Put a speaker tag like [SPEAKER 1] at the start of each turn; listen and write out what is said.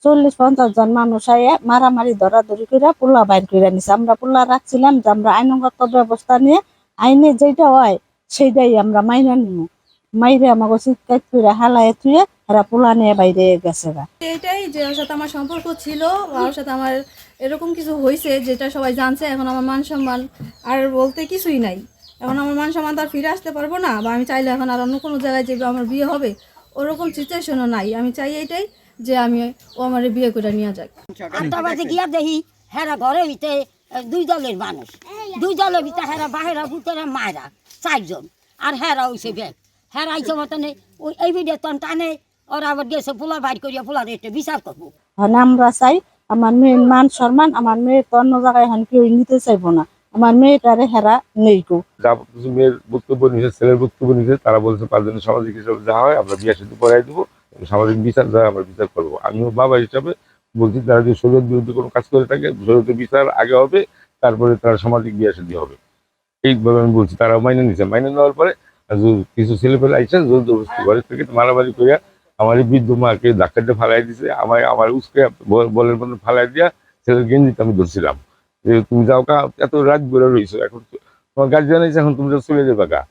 [SPEAKER 1] 40-50 জন মানুষ আইয়া মারামারি ধরাধরি করে পোলা বাইর করে নিছে। আমরা পোলা রাখছিলাম যে আমরা আইনগত ব্যবস্থা নিয়ে আইনে যেটা হয় সেইটাই আমরা মাইনা নিব। মাইরে আমাকে চিৎকার করে হালায় থুয়ে এরা পোলা নিয়ে বাইরে গেছে।
[SPEAKER 2] এটাই যে ওর সাথে আমার সম্পর্ক ছিল, ওর সাথে আমার এরকম কিছু হয়েছে যেটা সবাই জানছে। এখন আমার মান সম্মান আর বলতে কিছুই নাই। এখন আমার মান সম্মান তো আর ফিরে আসতে পারবো না, বা আমি চাইলে এখন আর অন্য কোনো জায়গায় যে আমার বিয়ে হবে ওরকম সিচুয়েশনও নাই। আমি চাই এইটাই যে ও আমার বিয়ে করে নিয়ে যাক।
[SPEAKER 3] 8টা বাজে গিয়া দেখি হেরা ঘরে ভিতরে 2 দলের মানুষ, 2 দলের ভিতরে হেরা বাহেরা ভিতরে মায়েরা 4 জন, আর হেরা হইছে ব্যাগ। হেরা আইছে মতনে ওই এই ভিডিও টানে ওরা আবার গেছে পোলা বাইর করিয়া পোলা রেটে বিচার করবো।
[SPEAKER 1] আমরা চাই আমার মেয়ের মান সম্মান, আমার মেয়ে তো অন্য জায়গায় এখন কেউ নিতে চাইবো না, আমার মেয়েটারে হেরা নেই গো।
[SPEAKER 4] মেয়ের বক্তব্য নিছে, ছেলের বক্তব্য নিছে, তারা বলছে 5 জনের সামাজিক হিসাবে যা হয় আমরা বিয়ে সাথে পড়াই দেবো, সামাজিক বিচার যা আমরা বিচার করবো। আমিও বাবা হিসাবে বলছি তারা যদি শরীয়ত বিরুদ্ধে কোনো কাজ করে থাকে শরীয়তের বিচার আগে হবে, তারপরে তারা সামাজিক বিয়ে সাথে হবে, এইভাবে আমি বলছি। তারা মাইনে নিছে। মাইনে নেওয়ার পরে কিছু ছেলেপেলে আইসে জোর জবরদস্তি ঘরের থেকে মারামারি করিয়া আমার এই বৃদ্ধ মাকে ডাক্তারটা ফালাই দিছে, আমার উস্কে বলের মধ্যে ফালাই দিয়া ছেলের গেঞ্জিতে আমি ধরছিলাম যে তুমি যাও কা, এত রাত বেরো রয়েছো, এখন তোমার গার্জিয়ান আছে, এখন তুমি চলে যাবে কা।